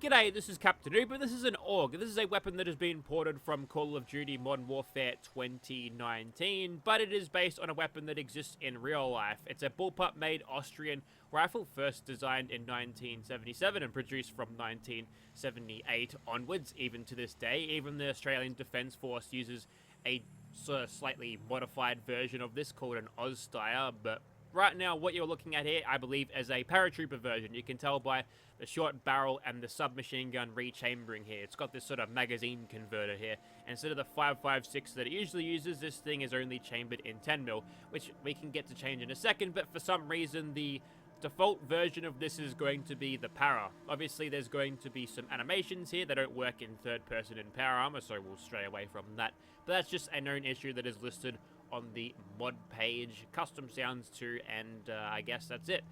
G'day, this is Captainoob, and this is an AUG. This is a weapon that has been ported from Call of Duty Modern Warfare 2019, but it is based on a weapon that exists in real life. It's a bullpup-made Austrian rifle, first designed in 1977 and produced from 1978 onwards, even to this day. Even the Australian Defence Force uses a sort of slightly modified version of this called an AUG, but right now, what you're looking at here, I believe, is a paratrooper version. You can tell by the short barrel and the submachine gun rechambering here. It's got this sort of magazine converter here. And instead of the 5.56 that it usually uses, this thing is only chambered in 10mm, which we can get to change in a second, but for some reason, the default version of this is going to be the para. Obviously, there's going to be some animations here that don't work in third person in power armor, so we'll stray away from that. But that's just a known issue that is listed on the mod page, custom sounds too, and I guess that's it.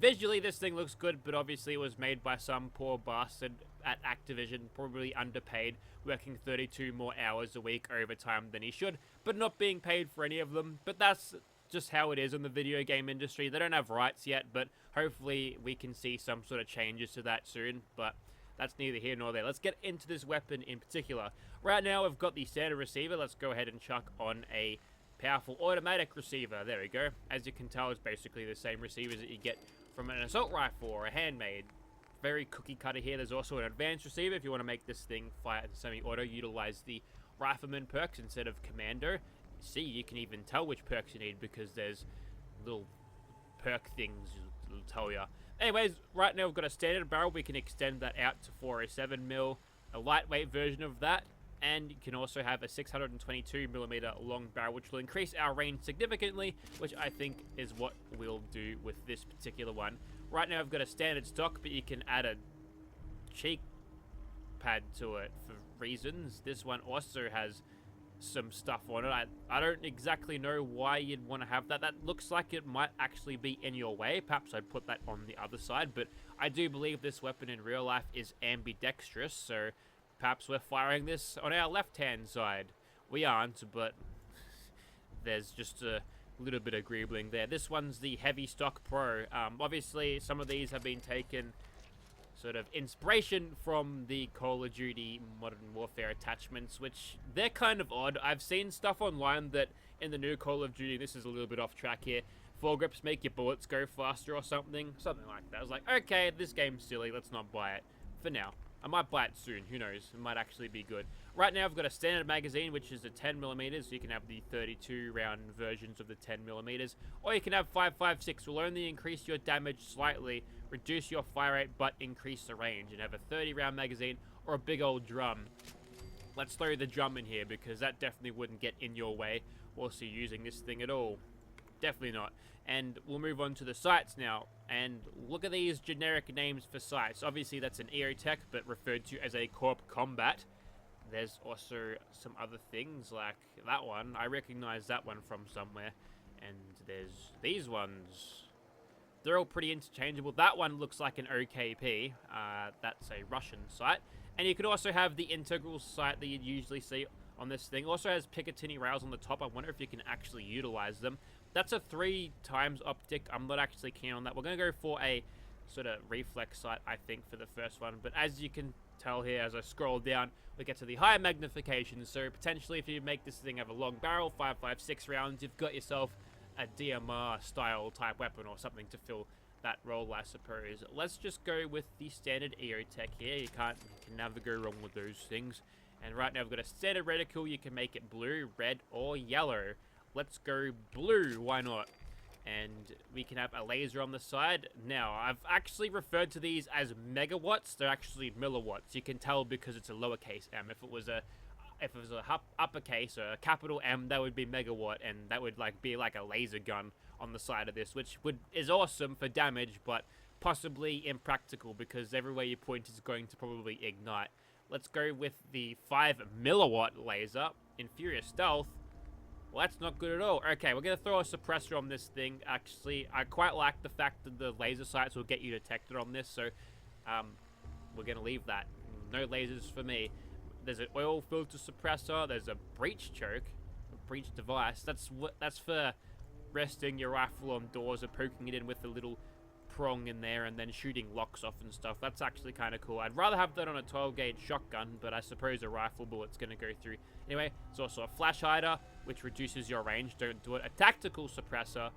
Visually, this thing looks good, but obviously it was made by some poor bastard at Activision, probably underpaid, working 32 more hours a week overtime than he should, but not being paid for any of them. But that's just how it is in the video game industry. They don't have rights yet, but hopefully we can see some sort of changes to that soon, but that's neither here nor there. Let's get into this weapon in particular. Right now, we've got the standard receiver. Let's go ahead and chuck on a powerful automatic receiver. There we go. As you can tell, it's basically the same receivers that you get from an assault rifle or a handmade. Very cookie cutter here. There's also an advanced receiver if you want to make this thing fire in semi-auto. Utilize the rifleman perks instead of commando. See, you can even tell which perks you need because there's little perk things that'll tell you. Anyways, right now we've got a standard barrel. We can extend that out to 407mm, a lightweight version of that. And you can also have a 622mm long barrel, which will increase our range significantly, which I think is what we'll do with this particular one. Right now, I've got a standard stock, but you can add a cheek pad to it for reasons. This one also has some stuff on it. I don't exactly know why you'd want to have that. That looks like it might actually be in your way. Perhaps I'd put that on the other side, but I do believe this weapon in real life is ambidextrous, so perhaps we're firing this on our left-hand side. We aren't, but there's just a little bit of greebling there. This one's the Heavy Stock Pro. Obviously, some of these have been taken sort of inspiration from the Call of Duty Modern Warfare attachments, which they're kind of odd. I've seen stuff online that in the new Call of Duty, this is a little bit off track here, foregrips make your bullets go faster or something like that. I was like, okay, this game's silly, let's not buy it for now. I might buy it soon, who knows, it might actually be good. Right now I've got a standard magazine, which is a 10mm, so you can have the 32 round versions of the 10mm, or you can have 5.56, will only increase your damage slightly, reduce your fire rate, but increase the range, and have a 30 round magazine, or a big old drum. Let's throw the drum in here, because that definitely wouldn't get in your way whilst you're using this thing at all. Definitely not. And we'll move on to the sights now. And look at these generic names for sights. Obviously, that's an EOTech, but referred to as a Corp Combat. There's also some other things like that one. I recognize that one from somewhere. And there's these ones. They're all pretty interchangeable. That one looks like an OKP. That's a Russian sight. And you could also have the integral sight that you'd usually see on this thing. Also has Picatinny rails on the top. I wonder if you can actually utilize them. That's a 3 times optic. I'm not actually keen on that. We're going to go for a sort of reflex sight, I think, for the first one. But as you can tell here, as I scroll down, we get to the higher magnification. So potentially, if you make this thing have a long barrel, 5.56 rounds, you've got yourself a DMR style type weapon or something to fill that role, I suppose. Let's just go with the standard EOTech here. You can never go wrong with those things. And right now, we've got a standard reticle. You can make it blue, red, or yellow. Let's go blue, why not? And we can have a laser on the side. Now, I've actually referred to these as megawatts. They're actually milliwatts. You can tell because it's a lowercase m. If it was a uppercase or a capital M, that would be megawatt, and that would be like a laser gun on the side of this, which is awesome for damage, but possibly impractical because everywhere you point is going to probably ignite. Let's go with the 5 milliwatt laser in Furious Stealth. Well, that's not good at all. Okay, we're going to throw a suppressor on this thing. Actually, I quite like the fact that the laser sights will get you detected on this, so we're going to leave that. No lasers for me. There's an oil filter suppressor. There's a breach choke, a breach device. That's for resting your rifle on doors or poking it in with a little prong in there and then shooting locks off and stuff. That's actually kind of cool. I'd rather have that on a 12-gauge shotgun, but I suppose a rifle bullet's going to go through. Anyway, it's also a flash hider, which reduces your range. Don't do it. A tactical suppressor,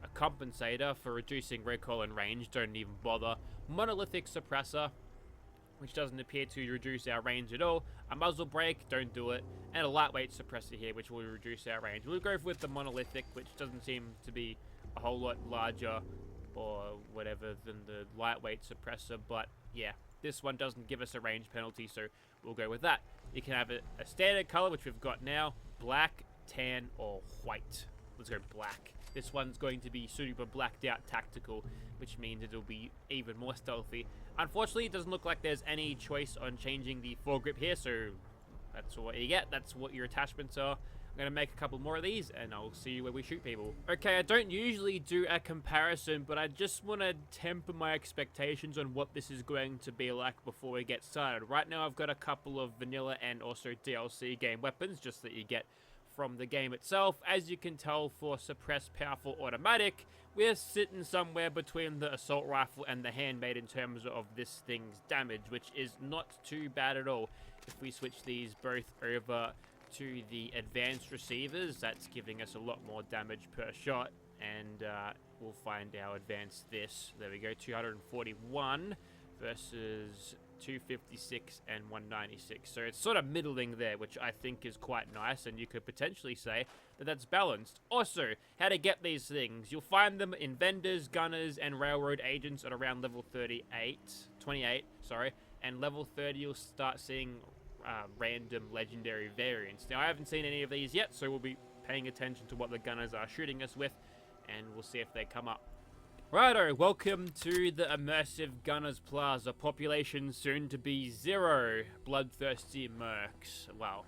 a compensator for reducing recoil and range. Don't even bother. Monolithic suppressor, which doesn't appear to reduce our range at all. A muzzle brake, don't do it. And a lightweight suppressor here, which will reduce our range. We'll go with the monolithic, which doesn't seem to be a whole lot larger or whatever than the lightweight suppressor. But yeah, this one doesn't give us a range penalty, so we'll go with that. You can have a standard color, which we've got now. Black, tan, or white. Let's go black. This one's going to be super blacked out tactical, which means it'll be even more stealthy. Unfortunately, it doesn't look like there's any choice on changing the foregrip here, so that's what you get. That's what your attachments are. I'm going to make a couple more of these, and I'll see you where we shoot people. Okay, I don't usually do a comparison, but I just want to temper my expectations on what this is going to be like before we get started. Right now, I've got a couple of vanilla and also DLC game weapons, just that you get from the game itself. As you can tell, for suppressed powerful automatic, we're sitting somewhere between the assault rifle and the handmade in terms of this thing's damage, which is not too bad at all. If we switch these both over to the advanced receivers, that's giving us a lot more damage per shot, and we'll find our advanced this. There we go, 241 versus 256 and 196, so it's sort of middling there, which I think is quite nice, and you could potentially say that that's balanced. Also, how to get these things: you'll find them in vendors, gunners, and railroad agents at around level 28, and level 30 you'll start seeing random legendary variants. Now, I haven't seen any of these yet, so we'll be paying attention to what the gunners are shooting us with, and we'll see if they come up. Righto, welcome to the Immersive Gunners Plaza. Population soon to be 0. Bloodthirsty mercs. Well,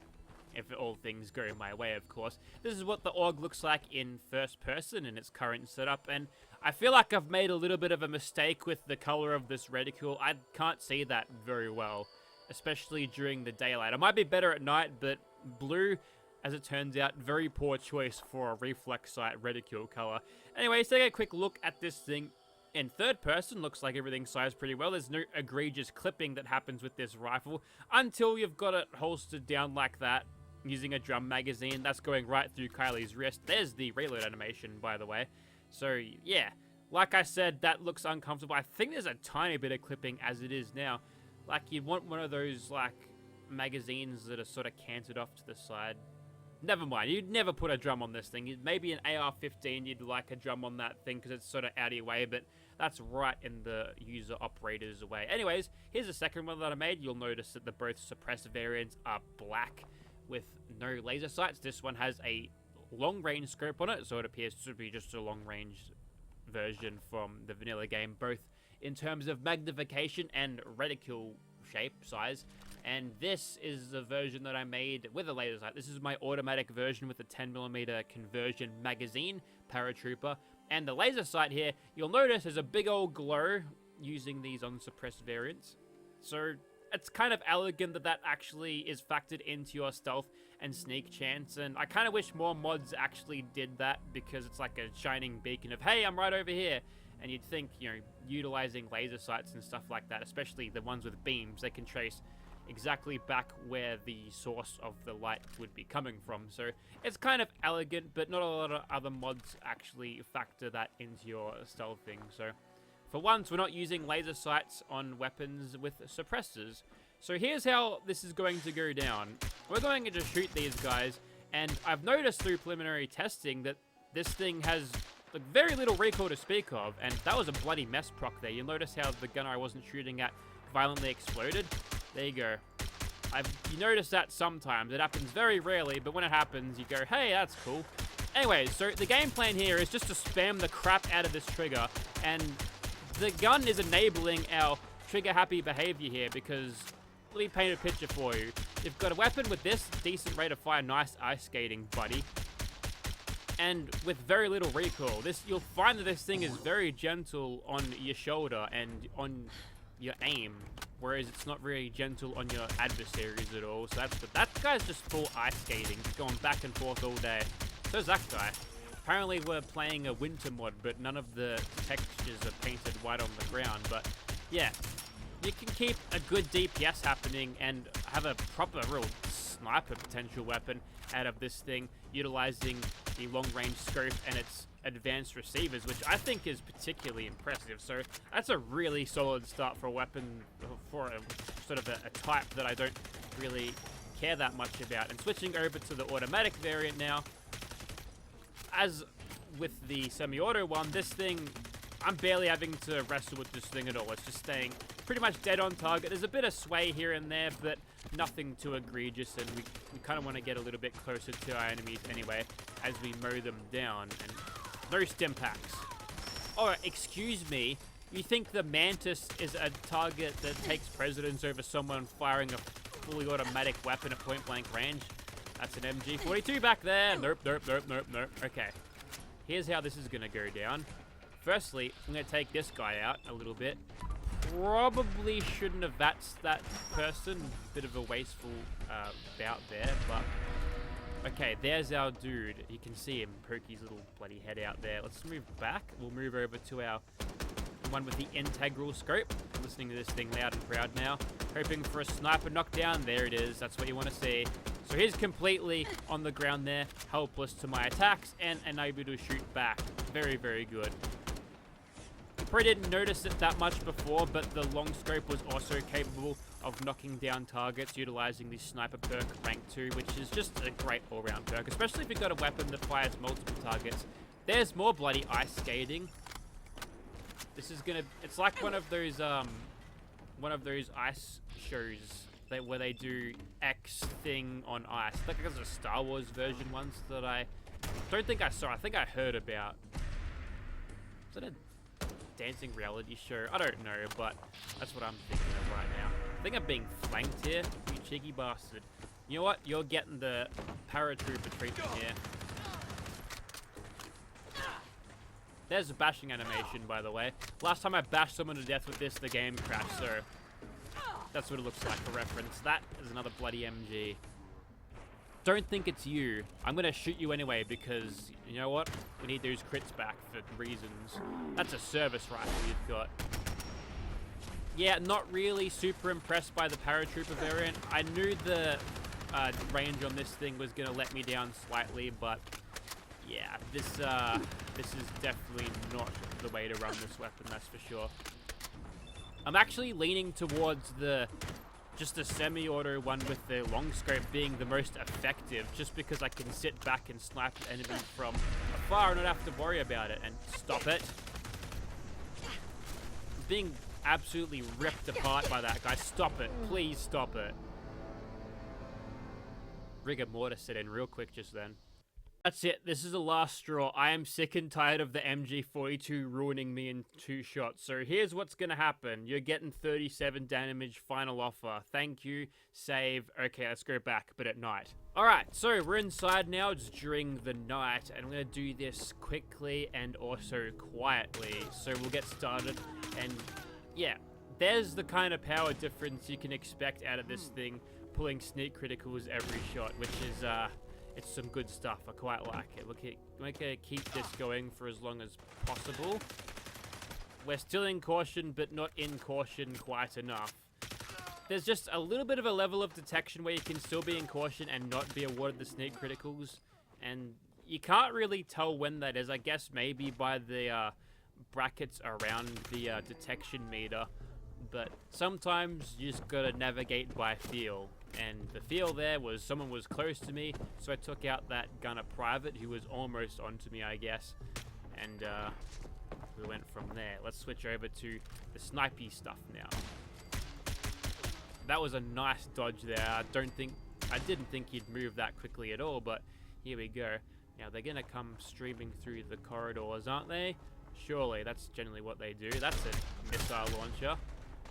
if all things go my way, of course. This is what the org looks like in first person in its current setup, and I feel like I've made a little bit of a mistake with the color of this reticule. I can't see that very well, especially during the daylight. It might be better at night, but blue, as it turns out, very poor choice for a reflex sight reticule color. Anyways, take a quick look at this thing in third person. Looks like everything's sized pretty well. There's no egregious clipping that happens with this rifle until you've got it holstered down like that using a drum magazine. That's going right through Kylie's wrist. There's the reload animation, by the way. So yeah, like I said, that looks uncomfortable. I think there's a tiny bit of clipping as it is now. Like, you'd want one of those like magazines that are sort of canted off to the side. Never mind, you'd never put a drum on this thing. Maybe an AR-15, you'd like a drum on that thing because it's sort of out of your way, but that's right in the user operator's way. Anyways, here's the second one that I made. You'll notice that the both suppressor variants are black with no laser sights. This one has a long-range scope on it, so it appears to be just a long-range version from the vanilla game, both in terms of magnification and reticule shape, size. And this is the version that I made with a laser sight. This is my automatic version with a 10mm conversion magazine, paratrooper. And the laser sight here, you'll notice, is a big old glow using these unsuppressed variants. So it's kind of elegant that that actually is factored into your stealth and sneak chance. And I kind of wish more mods actually did that, because it's like a shining beacon of, hey, I'm right over here. And you'd think, you know, utilizing laser sights and stuff like that, especially the ones with beams, they can trace exactly back where the source of the light would be coming from. So it's kind of elegant, but not a lot of other mods actually factor that into your stealthing. So for once, we're not using laser sights on weapons with suppressors. So here's how this is going to go down. We're going to just shoot these guys, and I've noticed through preliminary testing that this thing has like very little recoil to speak of, and that was a bloody mess proc there. You'll notice how the gunner I wasn't shooting at violently exploded. There you go. You notice that sometimes. It happens very rarely, but when it happens, you go, hey, that's cool. Anyways, so the game plan here is just to spam the crap out of this trigger, and the gun is enabling our trigger-happy behavior here, because let me paint a picture for you. You've got a weapon with this decent rate of fire, nice ice skating, buddy, and with very little recoil. You'll find that this thing is very gentle on your shoulder and on your aim, whereas it's not very gentle on your adversaries at all. So that guy's just full ice skating, just going back and forth all day. So's that guy. apparently we're playing a winter mod, but none of the textures are painted white on the ground. But yeah, you can keep a good DPS happening and have a proper, real sniper potential weapon out of this thing, utilizing the long-range scope and its advanced receivers, which I think is particularly impressive. So that's a really solid start for a weapon, for a sort of a type that I don't really care that much about. And switching over to the automatic variant now, as with the semi-auto one, this thing, I'm barely having to wrestle with this thing at all. It's just staying pretty much dead on target. There's a bit of sway here and there, but nothing too egregious, and we kind of want to get a little bit closer to our enemies anyway as we mow them down. And no stim packs. Oh, excuse me. You think the Mantis is a target that takes precedence over someone firing a fully automatic weapon at point-blank range? That's an MG42 back there. Nope, nope, nope, nope, nope. Okay. Here's how this is going to go down. Firstly, I'm going to take this guy out a little bit. Probably shouldn't have vaxxed that person. Bit of a wasteful bout there, but... Okay, there's our dude. You can see him poke his little bloody head out there. Let's move back. We'll move over to our one with the integral scope. I'm listening to this thing loud and proud now. Hoping for a sniper knockdown. There it is. That's what you want to see. So he's completely on the ground there, helpless to my attacks, and unable to shoot back. Very, very good. Probably didn't notice it that much before, but the long scope was also capable of knocking down targets utilizing the sniper perk rank 2, which is just a great all-round perk, especially if you've got a weapon that fires multiple targets. There's more bloody ice skating. This is gonna, it's like one of those ice shows where they do X thing on ice. I think there's a Star Wars version once that I don't think I saw. I think I heard about. Is that a dancing reality show? I don't know, but that's what I'm thinking of right now. I think I'm being flanked here, you cheeky bastard. You know what? You're getting the paratrooper treatment here. There's a bashing animation, by the way. Last time I bashed someone to death with this, the game crashed, so that's what it looks like for reference. That is another bloody MG. Don't think it's you. I'm gonna shoot you anyway because, you know what? We need those crits back for reasons. That's a service rifle you've got. Yeah, not really super impressed by the paratrooper variant. I knew the range on this thing was gonna let me down slightly, but yeah, this is definitely not the way to run this weapon, that's for sure. I'm actually leaning towards just the semi-auto one with the long scope being the most effective, just because I can sit back and snipe the enemy from afar and not have to worry about it. And stop it. I'm being absolutely ripped apart by that guy. Stop it. Please stop it. Rigor mortis set in real quick just then. That's it. This is the last straw. I am sick and tired of the MG42 ruining me in 2 shots. So here's what's going to happen. You're getting 37 damage, final offer. Thank you. Save. Okay, let's go back, but at night. Alright, so we're inside now. It's during the night, and I'm going to do this quickly and also quietly. So we'll get started, and yeah, there's the kind of power difference you can expect out of this thing, pulling sneak criticals every shot, which is, it's some good stuff. I quite like it. We're gonna keep this going for as long as possible. We're still in caution, but not in caution quite enough. There's just a little bit of a level of detection where you can still be in caution and not be awarded the sneak criticals. And you can't really tell when that is. I guess maybe by the brackets around the detection meter. But sometimes you just gotta navigate by feel. And the feel there was someone was close to me, so I took out that gunner private who was almost onto me, I guess. And we went from there. Let's switch over to the snipey stuff now. That was a nice dodge there. I didn't think he'd move that quickly at all, but here we go. Now they're gonna come streaming through the corridors, aren't they? Surely, that's generally what they do. That's a missile launcher.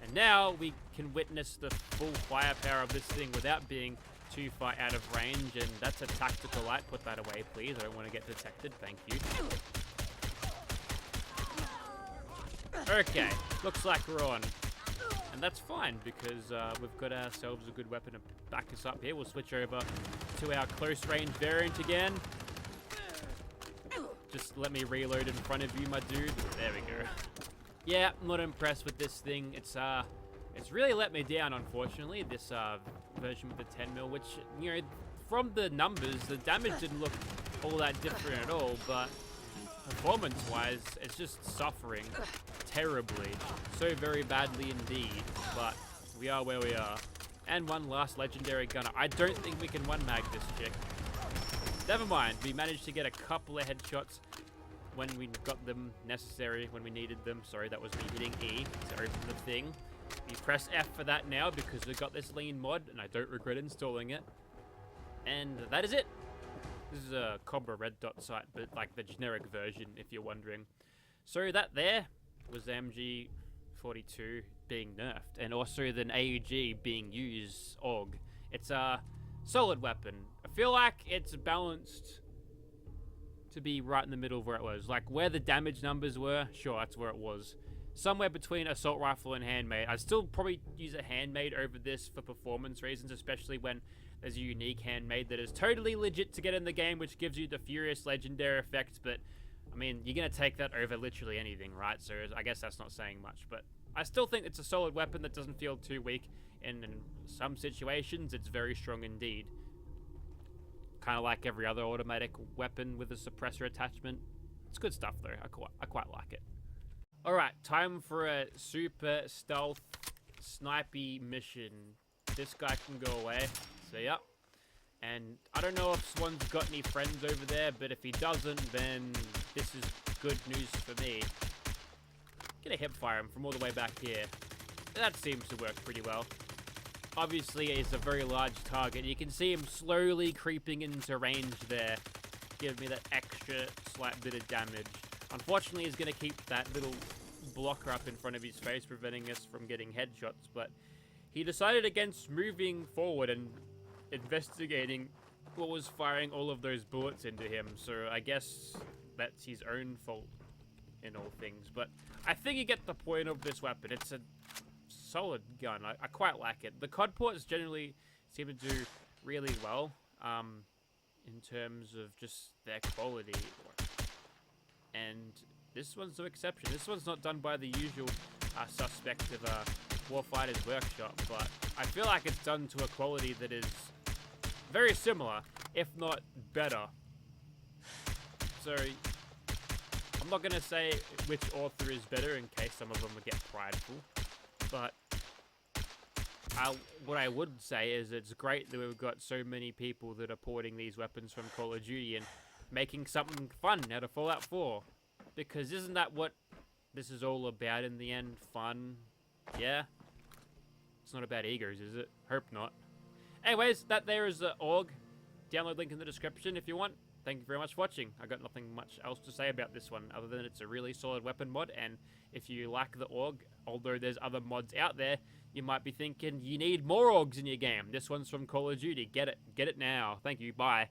And now we can witness the full firepower of this thing without being too far out of range. And that's a tactical light. Put that away, please. I don't want to get detected. Thank you. Okay. Looks like we're on. And that's fine because we've got ourselves a good weapon to back us up here. We'll switch over to our close range variant again. Just let me reload in front of you, my dude. There we go. Yeah, I'm not impressed with this thing. It's really let me down, unfortunately, this version with the 10mm, which, you know, from the numbers, the damage didn't look all that different at all, but performance-wise, it's just suffering terribly. So very badly indeed, but we are where we are. And one last legendary gunner. I don't think we can one-mag this chick. Never mind, we managed to get a couple of headshots when we got them necessary, when we needed them. Sorry, that was me hitting E to open the thing. We press F for that now because we got this lean mod, and I don't regret installing it. And that is it. This is a Cobra Red Dot site, but like the generic version, if you're wondering. So that there was the MG42 being nerfed, and also the AUG being used AUG. It's a solid weapon. I feel like it's balanced to be right in the middle of where it was. Like where the damage numbers were, sure, that's where it was. Somewhere between assault rifle and handmade. I'd still probably use a handmade over this for performance reasons, especially when there's a unique handmade that is totally legit to get in the game, which gives you the Furious Legendary effect, but I mean, you're going to take that over literally anything, right? So I guess that's not saying much, but I still think it's a solid weapon that doesn't feel too weak, and in some situations, it's very strong indeed. Kind of like every other automatic weapon with a suppressor attachment. It's good stuff, though. I quite like it. Alright, time for a super stealth snipey mission. This guy can go away. See ya. And I don't know if Swan's got any friends over there, but if he doesn't, then this is good news for me. Gonna hip fire him from all the way back here. That seems to work pretty well. Obviously, it's a very large target. You can see him slowly creeping into range there. Give me that extra slight bit of damage. Unfortunately, he's gonna keep that little blocker up in front of his face, preventing us from getting headshots, but he decided against moving forward and investigating what was firing all of those bullets into him, so I guess that's his own fault in all things. But I think you get the point of this weapon. It's a solid gun. I quite like it. The COD ports generally seem to do really well in terms of just their quality, and this one's no exception. This one's not done by the usual suspect of Warfighter's Workshop, but I feel like it's done to a quality that is very similar, if not better. So I'm not going to say which author is better in case some of them would get prideful, but what I would say is it's great that we've got so many people that are porting these weapons from Call of Duty and making something fun out of Fallout 4. Because isn't that what this is all about in the end? Fun? Yeah? It's not about egos, is it? Hope not. Anyways, that there is the AUG. Download link in the description if you want. Thank you very much for watching. I got nothing much else to say about this one, other than it's a really solid weapon mod, and if you like the AUG, although there's other mods out there, you might be thinking you need more AUGs in your game. This one's from Call of Duty. Get it now. Thank you. Bye.